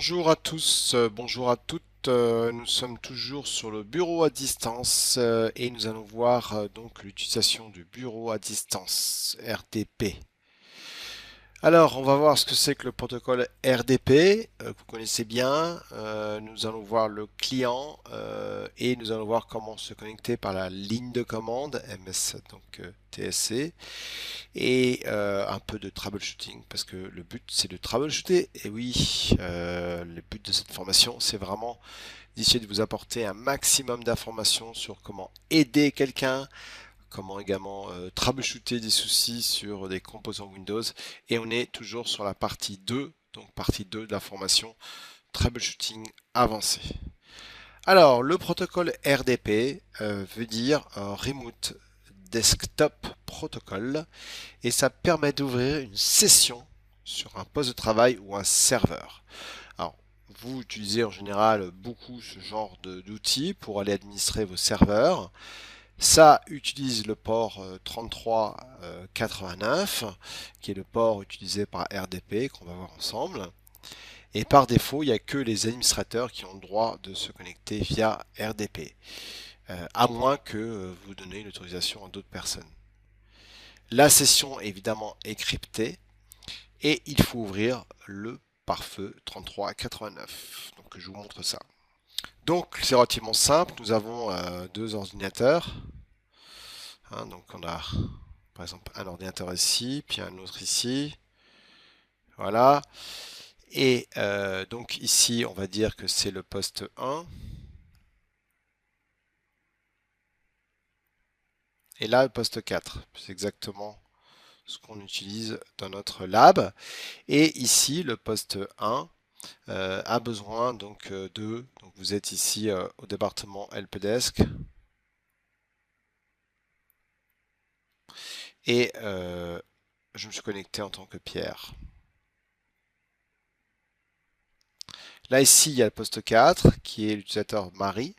Bonjour à tous, bonjour à toutes. Nous sommes toujours sur le bureau à distance et nous allons voir donc l'utilisation du bureau à distance RDP. Alors, on va voir ce que c'est que le protocole RDP, que vous connaissez bien. Nous allons voir le client et nous allons voir comment se connecter par la ligne de commande MS, donc TSC, et un peu de troubleshooting, parce que le but c'est de troubleshooter. Et oui, le but de cette formation, c'est vraiment d'essayer de vous apporter un maximum d'informations sur comment aider quelqu'un, comment également troubleshooter des soucis sur des composants Windows. Et on est toujours sur la partie 2, donc partie 2 de la formation troubleshooting avancé. Alors, le protocole RDP veut dire Remote Desktop Protocol et ça permet d'ouvrir une session sur un poste de travail ou un serveur. Alors, vous utilisez en général beaucoup ce genre d'outils pour aller administrer vos serveurs. Ça utilise le port 3389, qui est le port utilisé par RDP, qu'on va voir ensemble. Et par défaut, il n'y a que les administrateurs qui ont le droit de se connecter via RDP, à moins que vous donnez une autorisation à d'autres personnes. La session est évidemment est cryptée et il faut ouvrir le pare-feu 3389. Donc je vous montre ça. Donc c'est relativement simple. Nous avons deux ordinateurs. Donc on a par exemple un ordinateur ici, puis un autre ici. Voilà. Et donc ici, on va dire que c'est le poste 1. Et là, le poste 4. C'est exactement ce qu'on utilise dans notre lab. Et ici, le poste 1 a besoin donc de... Donc vous êtes ici au département helpdesk. Et je me suis connecté en tant que Pierre. Là, ici, il y a le poste 4 qui est l'utilisateur Marie.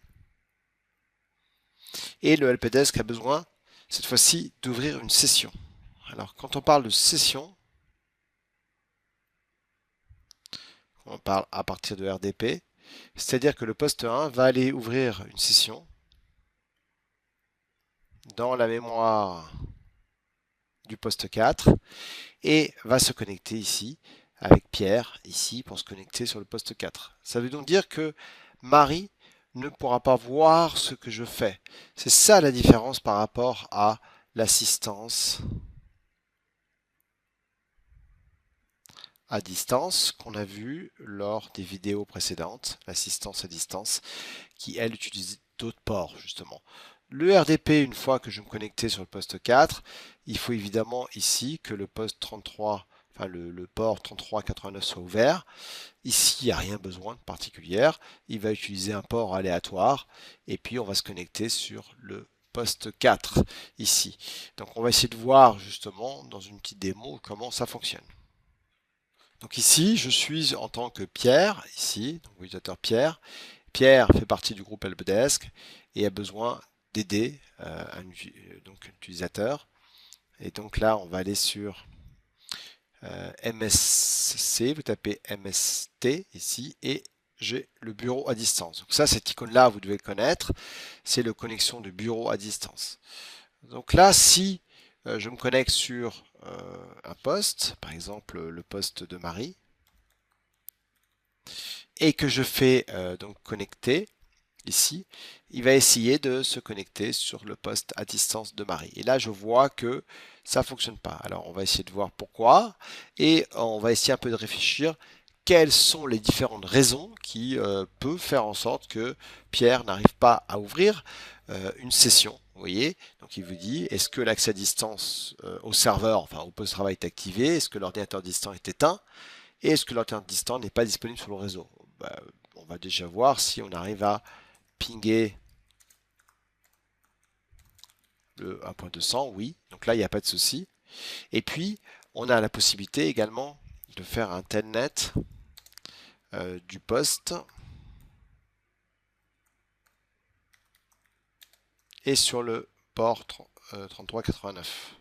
Et le helpdesk a besoin, cette fois-ci, d'ouvrir une session. Alors, quand on parle de session, on parle à partir de RDP, c'est-à-dire que le poste 1 va aller ouvrir une session dans la mémoire du poste 4 et va se connecter ici avec Pierre, ici, pour se connecter sur le poste 4. Ça veut donc dire que Marie ne pourra pas voir ce que je fais. C'est ça la différence par rapport à l'assistance à distance qu'on a vu lors des vidéos précédentes, l'assistance à distance, qui elle utilise d'autres ports justement. Le RDP, une fois que je me connectais sur le poste 4, il faut évidemment ici que le poste 33, enfin le port 3389 soit ouvert. Ici, il n'y a rien besoin de particulière. Il va utiliser un port aléatoire et puis on va se connecter sur le poste 4 ici. Donc on va essayer de voir justement dans une petite démo comment ça fonctionne. Donc ici, je suis en tant que Pierre, ici, donc utilisateur Pierre. Pierre fait partie du groupe helpdesk et a besoin d'aider donc l'utilisateur. Et donc là, on va aller sur MSC, vous tapez MST ici et j'ai le bureau à distance. Donc ça, cette icône-là, vous devez le connaître, c'est le connexion de bureau à distance. Donc là, si je me connecte sur un poste, par exemple le poste de Marie, et que je fais donc connecter ici, il va essayer de se connecter sur le poste à distance de Marie. Et là, je vois que ça fonctionne pas. Alors, on va essayer de voir pourquoi et on va essayer un peu de réfléchir quelles sont les différentes raisons qui peuvent faire en sorte que Pierre n'arrive pas à ouvrir une session. Vous voyez, donc il vous dit est-ce que l'accès à distance au serveur, enfin au poste de travail est activé, est-ce que l'ordinateur distant est éteint et est-ce que l'ordinateur distant n'est pas disponible sur le réseau. Bah, on va déjà voir si on arrive à pinguer le 1.200, oui. Donc là, il n'y a pas de souci. Et puis, on a la possibilité également de faire un telnet du poste et sur le port 3389.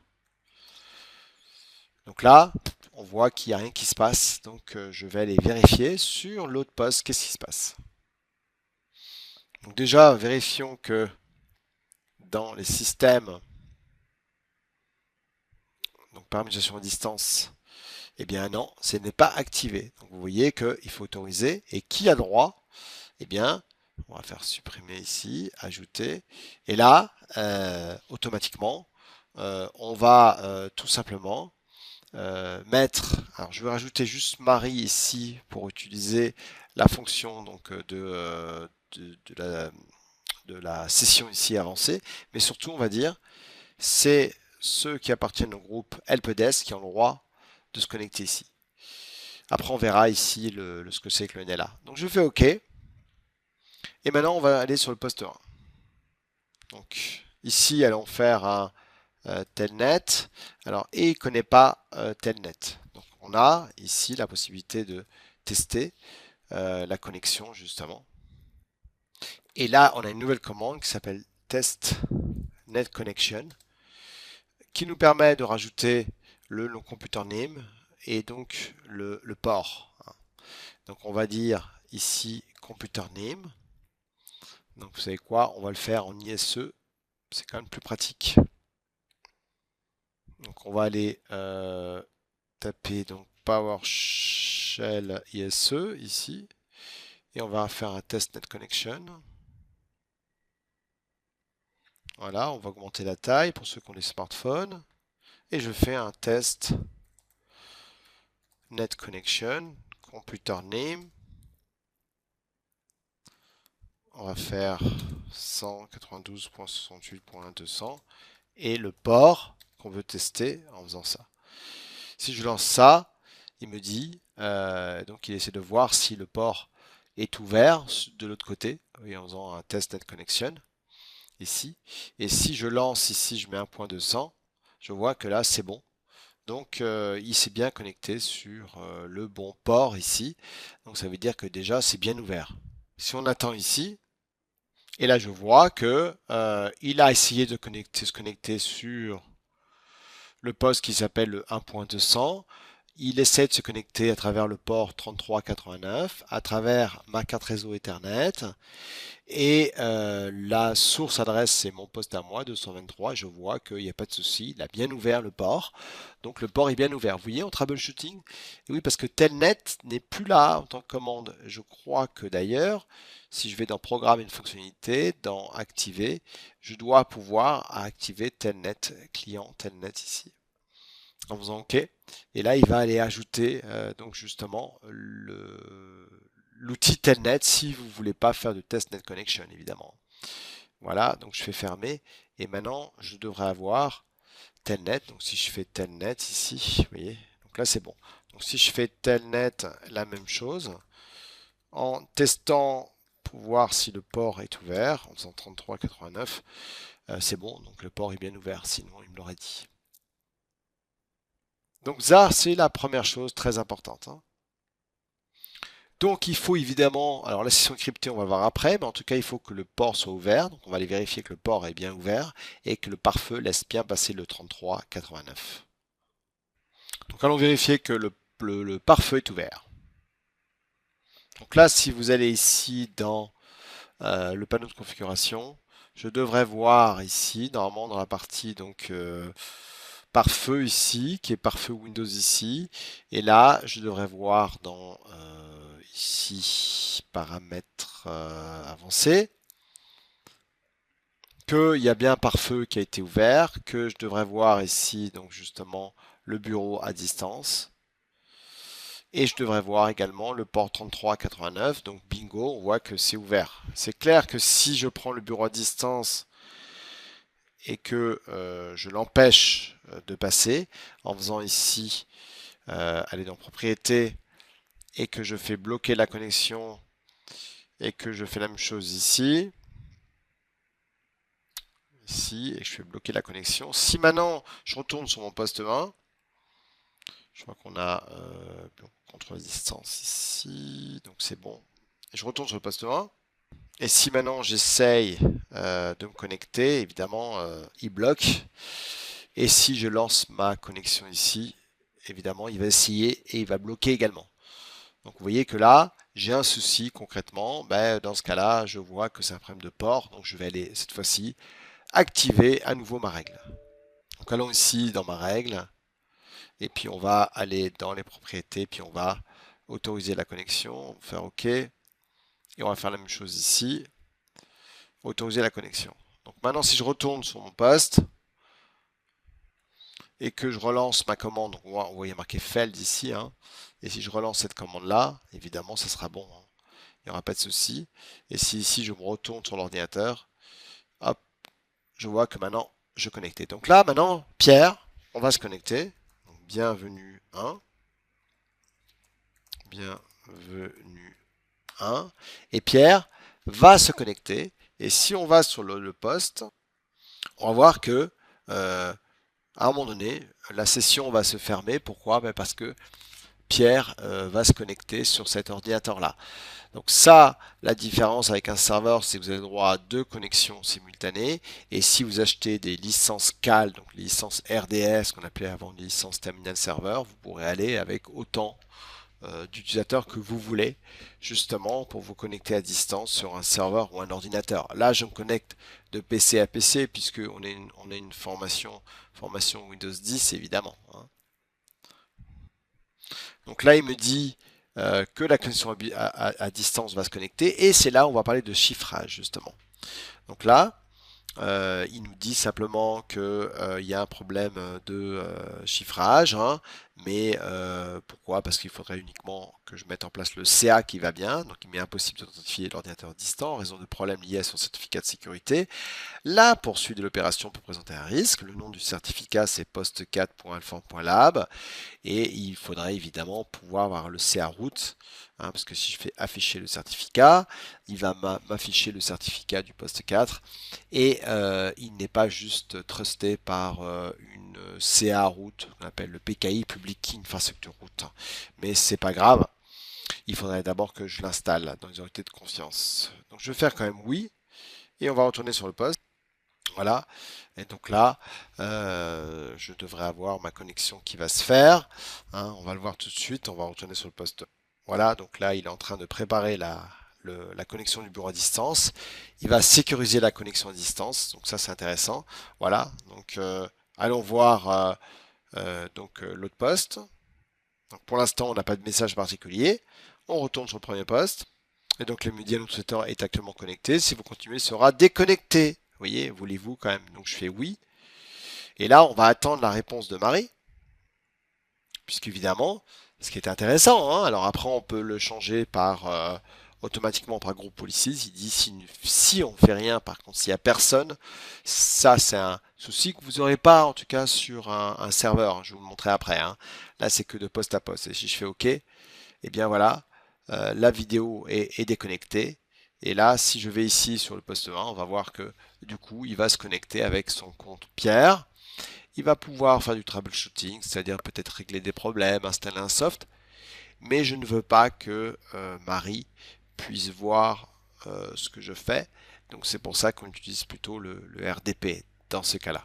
Donc là, on voit qu'il n'y a rien qui se passe. Donc je vais aller vérifier sur l'autre poste qu'est-ce qui se passe. Donc déjà, vérifions que dans les systèmes, donc paramétrisation à distance, eh bien non, ce n'est pas activé. Donc vous voyez qu'il faut autoriser. Et qui a droit? Eh bien, on va faire supprimer ici, ajouter. Et là, automatiquement, on va tout simplement mettre. Alors je vais rajouter juste Marie ici pour utiliser la fonction donc de la session ici avancée. Mais surtout, on va dire, c'est ceux qui appartiennent au groupe helpdesk qui ont le droit de se connecter ici. Après, on verra ici ce que c'est que le NLA. Donc, je fais OK. Et maintenant, on va aller sur le poste 1. Donc, ici, allons faire un telnet. Alors, et il ne connaît pas telnet. Donc, on a ici la possibilité de tester la connexion, justement. Et là, on a une nouvelle commande qui s'appelle test net connection qui nous permet de rajouter le computer name et donc le port. Donc on va dire ici computer name. Donc vous savez quoi, on va le faire en ISE, c'est quand même plus pratique. Donc on va aller taper donc PowerShell ISE ici et on va faire un test net connection. Voilà, on va augmenter la taille pour ceux qui ont des smartphones et je fais un test net connection computer name. On va faire 192.68.200 et le port qu'on veut tester en faisant ça. Si je lance ça, il me dit, donc il essaie de voir si le port est ouvert de l'autre côté, oui, en faisant un test net connection ici. Et si je lance ici, je mets 1.200, je vois que là c'est bon. Donc il s'est bien connecté sur le bon port ici. Donc ça veut dire que déjà c'est bien ouvert. Si on attend ici, et là je vois que il a essayé de se connecter sur le poste qui s'appelle le 1.200. Il essaie de se connecter à travers le port 3389, à travers ma carte réseau Ethernet. Et la source adresse, c'est mon poste à moi, 223. Je vois qu'il n'y a pas de souci. Il a bien ouvert le port. Donc le port est bien ouvert. Vous voyez en troubleshooting? Et oui, parce que telnet n'est plus là en tant que commande. Je crois que d'ailleurs, si je vais dans Programme et une fonctionnalité, dans Activer, je dois pouvoir activer telnet, client telnet ici en faisant OK. Et là, il va aller ajouter donc justement l'outil Telnet si vous ne voulez pas faire de test net connection, évidemment. Voilà, donc je fais fermer. Et maintenant, je devrais avoir Telnet. Donc si je fais Telnet ici, vous voyez, donc là c'est bon. Donc si je fais Telnet, la même chose, en testant pour voir si le port est ouvert, en faisant 3389, c'est bon, donc le port est bien ouvert, sinon il me l'aurait dit. Donc ça, c'est la première chose très importante. Hein. Donc il faut évidemment, alors la session cryptée on va voir après, mais en tout cas il faut que le port soit ouvert. Donc on va aller vérifier que le port est bien ouvert et que le pare-feu laisse bien passer le 3389. Donc allons vérifier que le pare-feu est ouvert. Donc là si vous allez ici dans le panneau de configuration, je devrais voir ici, normalement dans la partie donc pare-feu ici, qui est pare-feu Windows ici. Et là, je devrais voir dans ici, paramètres avancés, qu'il y a bien un pare-feu qui a été ouvert, que je devrais voir ici, donc justement, le bureau à distance. Et je devrais voir également le port 3389, donc bingo, on voit que c'est ouvert. C'est clair que si je prends le bureau à distance et que je l'empêche de passer en faisant ici aller dans propriété et que je fais bloquer la connexion et que je fais la même chose ici et que je fais bloquer la connexion. Si maintenant je retourne sur mon poste 1, je crois qu'on a contrôle distance ici, donc c'est bon. Et je retourne sur le poste 1. Et si maintenant j'essaye de me connecter, évidemment, il bloque. Et si je lance ma connexion ici, évidemment, il va essayer et il va bloquer également. Donc vous voyez que là, j'ai un souci concrètement. Ben, dans ce cas-là, je vois que c'est un problème de port. Donc je vais aller cette fois-ci activer à nouveau ma règle. Donc allons ici dans ma règle. Et puis on va aller dans les propriétés. Puis on va autoriser la connexion. Faire OK. Et on va faire la même chose ici. Autoriser la connexion. Donc maintenant, si je retourne sur mon poste et que je relance ma commande, donc vous voyez marqué Feld ici, hein, et si je relance cette commande-là, évidemment, ça sera bon, hein. Il n'y aura pas de souci. Et si ici, je me retourne sur l'ordinateur, hop, je vois que maintenant, je connecte. Donc là, maintenant, Pierre, on va se connecter. Donc, bienvenue 1. Bienvenue 1. Et Pierre va se connecter. Et si on va sur le poste, on va voir que à un moment donné, la session va se fermer. Pourquoi? Ben parce que Pierre va se connecter sur cet ordinateur-là. Donc ça, la différence avec un serveur, c'est que vous avez droit à 2 connexions simultanées. Et si vous achetez des licences CAL, donc les licences RDS, qu'on appelait avant les licences Terminal Server, vous pourrez aller avec autant d'utilisateurs que vous voulez, justement pour vous connecter à distance sur un serveur ou un ordinateur. Là, je me connecte de PC à PC, puisque on a une formation Windows 10, évidemment, hein. Donc là, il me dit que la connexion à distance va se connecter, et c'est là où on va parler de chiffrage, justement. Donc là, il nous dit simplement que il y a un problème de chiffrage, hein, mais pourquoi? Parce qu'il faudrait uniquement que je mette en place le CA qui va bien, donc il m'est impossible d'authentifier l'ordinateur distant en raison de problèmes liés à son certificat de sécurité. La poursuite de l'opération peut présenter un risque. Le nom du certificat, c'est post4.alpha.lab. Et il faudrait évidemment pouvoir avoir le CA root, hein, parce que si je fais afficher le certificat, il va m'afficher le certificat du poste 4. Et il n'est pas juste trusté par une CA root, qu'on appelle le PKI, Public Key Infrastructure Root. Mais c'est pas grave. Il faudrait d'abord que je l'installe dans les autorités de confiance. Donc je vais faire quand même oui. Et on va retourner sur le poste. Voilà, et donc là, je devrais avoir ma connexion qui va se faire, hein, on va le voir tout de suite, on va retourner sur le poste. Voilà, donc là, il est en train de préparer la connexion du bureau à distance. Il va sécuriser la connexion à distance, donc ça c'est intéressant. Voilà, donc allons voir l'autre poste. Donc pour l'instant, on n'a pas de message particulier. On retourne sur le premier poste. Et donc le Media Administrator est actuellement connecté. Si vous continuez, il sera déconnecté. Vous voyez, voulez-vous quand même? Donc je fais oui. Et là, on va attendre la réponse de Marie. Puisqu'évidemment, ce qui est intéressant, hein, alors après on peut le changer par automatiquement par groupe policies. Il dit si on ne fait rien, par contre, s'il n'y a personne, ça c'est un souci que vous n'aurez pas en tout cas sur un serveur. Je vais vous le montrer après, hein. Là, c'est que de poste à poste. Et si je fais OK, et bien voilà, la vidéo est déconnectée. Et là, si je vais ici sur le poste 1, on va voir que du coup, il va se connecter avec son compte Pierre. Il va pouvoir faire du troubleshooting, c'est-à-dire peut-être régler des problèmes, installer un soft. Mais je ne veux pas que Marie puisse voir ce que je fais. Donc c'est pour ça qu'on utilise plutôt le RDP dans ce cas-là.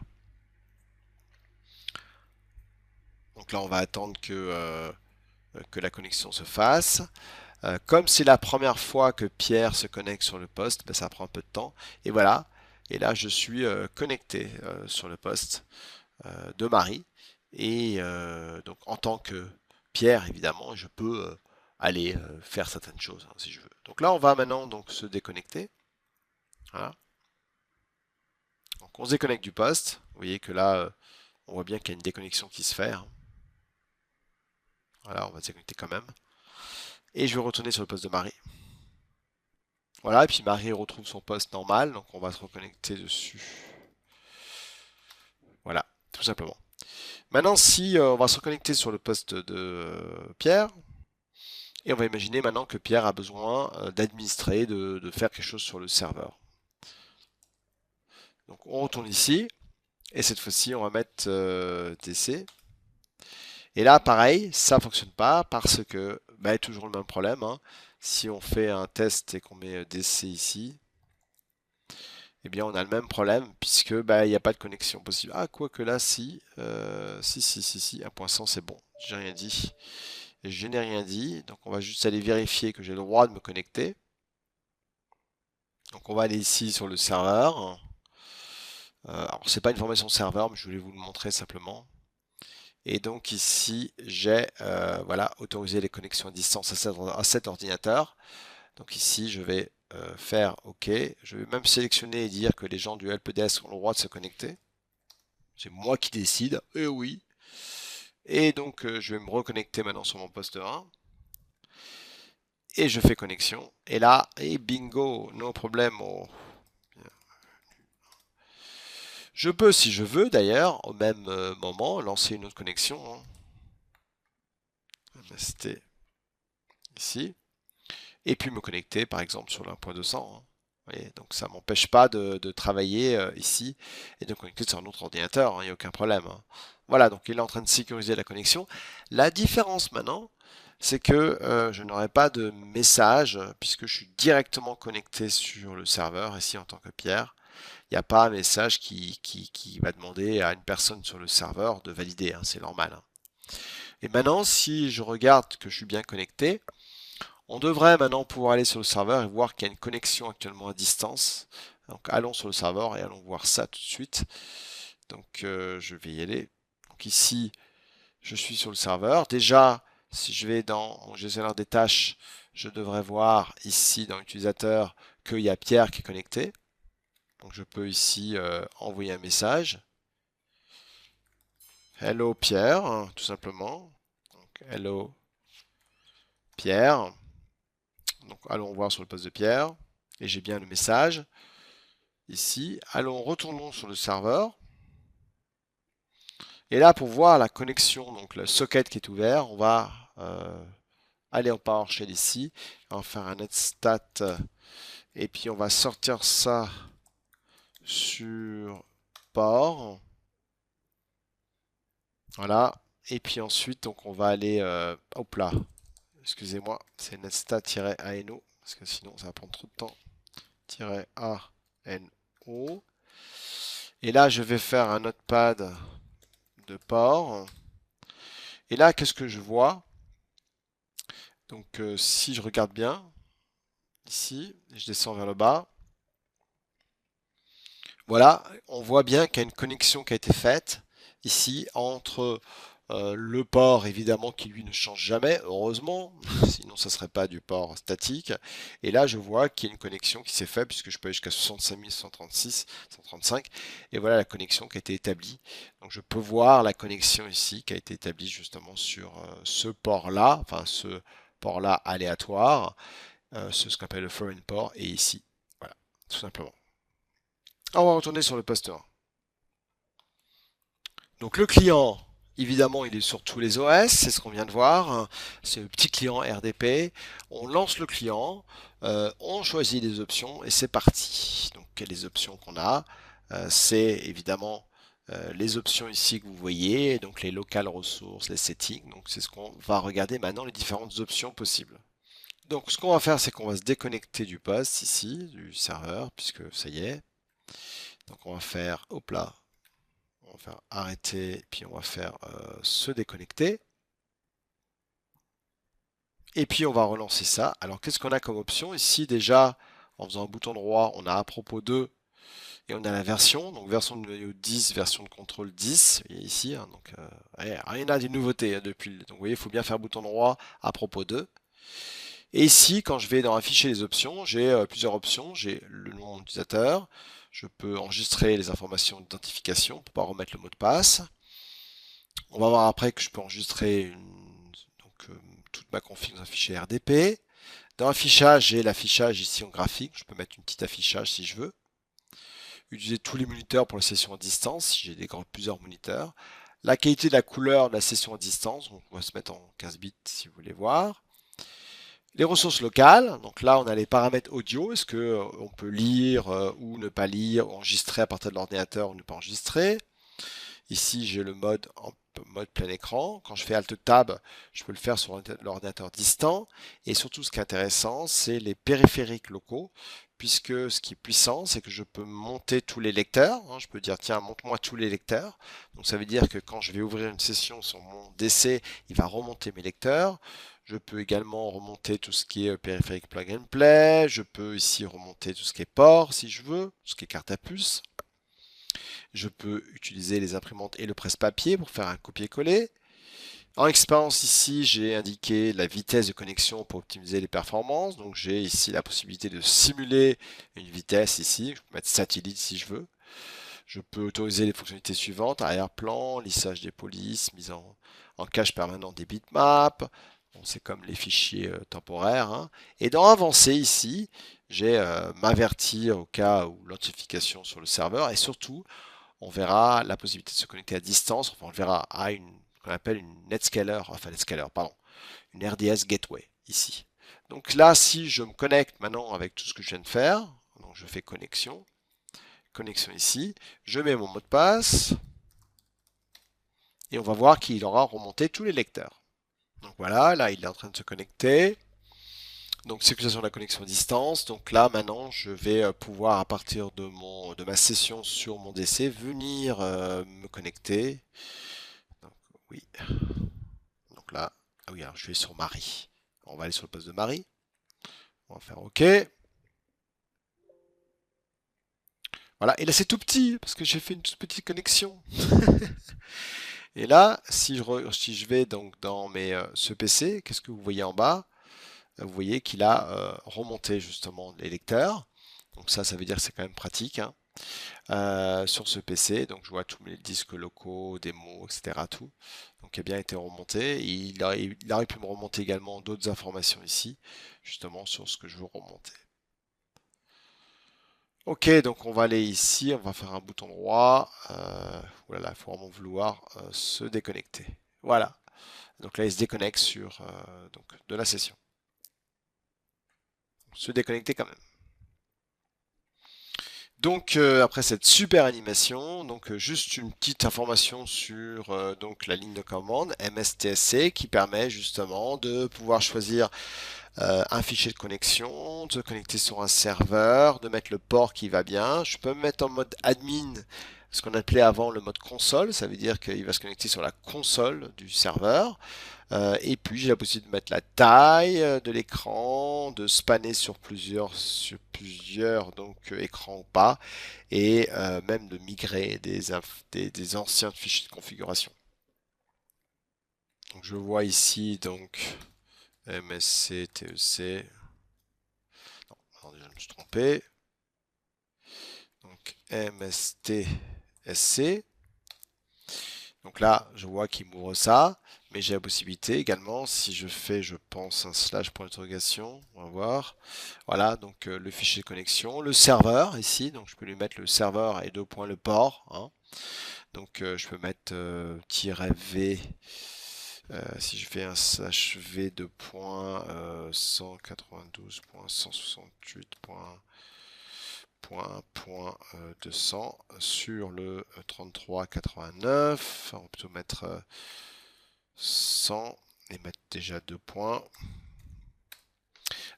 Donc là, on va attendre que la connexion se fasse. Comme c'est la première fois que Pierre se connecte sur le poste, ben, ça prend un peu de temps. Et voilà. Et là, je suis connecté sur le poste de Marie. Et donc, en tant que Pierre, évidemment, je peux aller faire certaines choses, hein, si je veux. Donc là, on va maintenant donc se déconnecter. Voilà. Donc, on se déconnecte du poste. Vous voyez que là, on voit bien qu'il y a une déconnexion qui se fait, hein. Voilà, on va se déconnecter quand même. Et je vais retourner sur le poste de Marie. Voilà, et puis Marie retrouve son poste normal, donc on va se reconnecter dessus. Voilà, tout simplement. Maintenant, si on va se reconnecter sur le poste de Pierre, et on va imaginer maintenant que Pierre a besoin d'administrer, de faire quelque chose sur le serveur. Donc on retourne ici, et cette fois-ci, on va mettre DC. Et là, pareil, ça ne fonctionne pas parce que, bah, toujours le même problème, hein. Si on fait un test et qu'on met DC ici, eh bien on a le même problème puisque bah, il n'y a pas de connexion possible. Ah, quoique là, si, si, 1.100 c'est bon, j'ai rien dit. Je n'ai rien dit, donc on va juste aller vérifier que j'ai le droit de me connecter. Donc on va aller ici sur le serveur. Alors c'est pas une formation serveur, mais je voulais vous le montrer simplement. Et donc ici j'ai voilà, autorisé les connexions à distance à cet ordinateur. Donc ici je vais faire OK. Je vais même sélectionner et dire que les gens du helpdesk ont le droit de se connecter. C'est moi qui décide, et oui. Et donc je vais me reconnecter maintenant sur mon poste 1. Et je fais connexion. Et là, et bingo, no problème. Je peux, si je veux d'ailleurs, au même moment, lancer une autre connexion. Hein. C'était ici. Et puis me connecter par exemple sur le 1.200. Hein. Vous voyez, donc ça m'empêche pas de travailler ici et de connecter sur un autre ordinateur, il n'y a aucun problème. Hein. Voilà, donc il est en train de sécuriser la connexion. La différence maintenant, c'est que je n'aurai pas de message puisque je suis directement connecté sur le serveur ici en tant que Pierre. Il n'y a pas un message qui va demander à une personne sur le serveur de valider, hein, c'est normal. Hein. Et maintenant, si je regarde que je suis bien connecté, on devrait maintenant pouvoir aller sur le serveur et voir qu'il y a une connexion actuellement à distance. Donc allons sur le serveur et allons voir ça tout de suite. Donc je vais y aller. Donc ici, je suis sur le serveur. Déjà, si je vais dans mon gestionnaire des tâches, je devrais voir ici dans l'utilisateur qu'il y a Pierre qui est connecté. Donc je peux ici envoyer un message. Hello Pierre, hein, tout simplement. Donc, hello Pierre. Donc allons voir sur le poste de Pierre. Et j'ai bien le message. Ici, allons, retournons sur le serveur. Et là, pour voir la connexion, donc le socket qui est ouvert, on va aller en PowerShell ici. On va faire un netstat. Et puis on va sortir ça sur port. Voilà. Et puis ensuite, donc on va aller, hop là, excusez-moi, c'est netstat-ano, parce que sinon ça va prendre trop de temps. -ano. Et là, je vais faire un notepad de port. Et là, qu'est-ce que je vois? Donc, si je regarde bien, ici, je descends vers le bas, voilà, on voit bien qu'il y a une connexion qui a été faite ici entre le port évidemment qui lui ne change jamais, heureusement, sinon ça serait pas du port statique. Et là je vois qu'il y a une connexion qui s'est faite puisque je peux aller jusqu'à 65 136, 135. Et voilà la connexion qui a été établie. Donc je peux voir la connexion ici qui a été établie justement sur ce port-là, enfin ce port-là aléatoire, ce qu'on appelle le foreign port, et ici. Voilà, tout simplement. On va retourner sur le poste 1. Donc le client, évidemment, il est sur tous les OS, c'est ce qu'on vient de voir. C'est le petit client RDP. On lance le client, on choisit les options et c'est parti. Donc les options qu'on a, c'est évidemment les options ici que vous voyez, donc les locales ressources, les settings. Donc c'est ce qu'on va regarder maintenant, les différentes options possibles. Donc ce qu'on va faire, c'est qu'on va se déconnecter du poste ici, du serveur, puisque ça y est. Donc on va faire, hop là, on va faire arrêter, puis on va faire se déconnecter. Et puis on va relancer ça. Alors qu'est-ce qu'on a comme option? Ici déjà, en faisant un bouton droit, on a à propos de, et on a la version, donc version de noyau 10, version de contrôle 10, vous voyez ici, hein, donc rien n'a des nouveautés hein, depuis. Donc vous voyez, il faut bien faire bouton droit à propos de. Et ici, quand je vais dans afficher les options, j'ai plusieurs options. J'ai le nom d'utilisateur, je peux enregistrer les informations d'identification pour pouvoir remettre le mot de passe. On va voir après que je peux enregistrer toute ma config dans un fichier RDP. Dans l'affichage, j'ai l'affichage ici en graphique. Je peux mettre une petite affichage si je veux. Utiliser tous les moniteurs pour la session à distance, si j'ai plusieurs moniteurs. La qualité de la couleur de la session à distance, donc on va se mettre en 15 bits si vous voulez voir. Les ressources locales, donc là on a les paramètres audio, est-ce que on peut lire ou ne pas lire, enregistrer à partir de l'ordinateur ou ne pas enregistrer. Ici j'ai le mode mode plein écran. Quand je fais Alt Tab, je peux le faire sur l'ordinateur distant. Et surtout, ce qui est intéressant, c'est les périphériques locaux, puisque ce qui est puissant, c'est que je peux monter tous les lecteurs. Je peux dire, tiens, monte-moi tous les lecteurs. Donc ça veut dire que quand je vais ouvrir une session sur mon DC, il va remonter mes lecteurs. Je peux également remonter tout ce qui est périphérique plug and play. Je peux ici remonter tout ce qui est port, si je veux, tout ce qui est carte à puce. Je peux utiliser les imprimantes et le presse-papier pour faire un copier-coller. En expérience ici, j'ai indiqué la vitesse de connexion pour optimiser les performances. Donc j'ai ici la possibilité de simuler une vitesse ici. Je peux mettre satellite si je veux. Je peux autoriser les fonctionnalités suivantes, arrière-plan, lissage des polices, mise en cache permanent des bitmaps. Bon, c'est comme les fichiers temporaires, hein. Et dans avancé ici, j'ai m'avertir au cas où l'authentification sur le serveur et surtout on verra la possibilité de se connecter à distance, enfin on le verra à qu'on appelle une NetScaler, pardon, une RDS Gateway ici. Donc là, si je me connecte maintenant avec tout ce que je viens de faire, donc je fais connexion ici, je mets mon mot de passe, et on va voir qu'il aura remonté tous les lecteurs. Donc voilà, là il est en train de se connecter. Donc sécurisation de la connexion à distance. Donc là maintenant je vais pouvoir à partir de ma session sur mon DC venir me connecter. Donc, oui. Donc là, ah oui, alors je vais sur Marie. On va aller sur le poste de Marie. On va faire OK. Voilà, et là c'est tout petit parce que j'ai fait une toute petite connexion. Et là, si je vais donc dans ce PC, qu'est-ce que vous voyez en bas? Vous voyez qu'il a remonté justement les lecteurs. Donc ça veut dire que c'est quand même pratique, hein. Sur ce PC. Donc je vois tous mes disques locaux, démos, etc. Tout. Donc il a bien été remonté. Il aurait pu me remonter également d'autres informations ici, justement sur ce que je veux remonter. Ok, donc on va aller ici, on va faire un bouton droit. Voilà, il faut vraiment vouloir se déconnecter. Voilà. Donc là, il se déconnecte donc, de la session. Se déconnecter quand même. Donc après cette super animation, donc juste une petite information sur donc la ligne de commande MSTSC qui permet justement de pouvoir choisir un fichier de connexion, de se connecter sur un serveur, de mettre le port qui va bien. Je peux me mettre en mode admin, ce qu'on appelait avant le mode console, ça veut dire qu'il va se connecter sur la console du serveur. Et puis j'ai la possibilité de mettre la taille de l'écran, de spanner sur plusieurs donc, écrans ou pas, et même de migrer des anciens fichiers de configuration. Donc je vois ici donc MSC, TEC. Non, attendez, je me suis trompé. Donc MSTSC. Donc là, je vois qu'il m'ouvre ça, mais j'ai la possibilité également, si je fais, je pense, un slash point d'interrogation, on va voir. Voilà, donc le fichier de connexion, le serveur ici, donc je peux lui mettre le serveur et deux points le port, hein. Donc je peux mettre -v, si je fais un slash v de point 192.168.200 sur le 3389. On va plutôt mettre 100 et mettre déjà 2 points.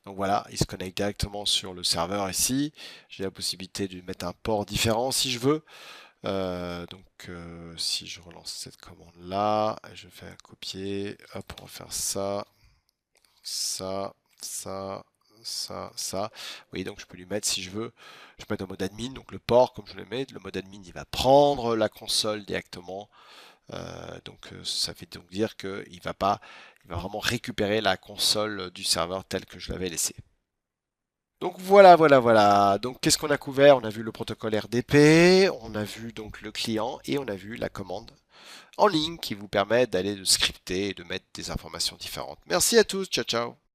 Donc voilà, il se connecte directement sur le serveur ici. J'ai la possibilité de mettre un port différent si je veux. Si je relance cette commande là, je fais un copier, hop, on va faire ça, ça, ça, ça. Oui, donc je peux lui mettre si je veux, je peux mettre en mode admin, donc le port comme je le mets, le mode admin il va prendre la console directement. Ça fait donc dire qu'il va pas, il va vraiment récupérer la console du serveur telle que je l'avais laissée. Donc voilà. Donc qu'est-ce qu'on a couvert? On a vu le protocole RDP, on a vu donc le client et on a vu la commande en ligne qui vous permet d'aller de scripter et de mettre des informations différentes. Merci à tous, ciao ciao.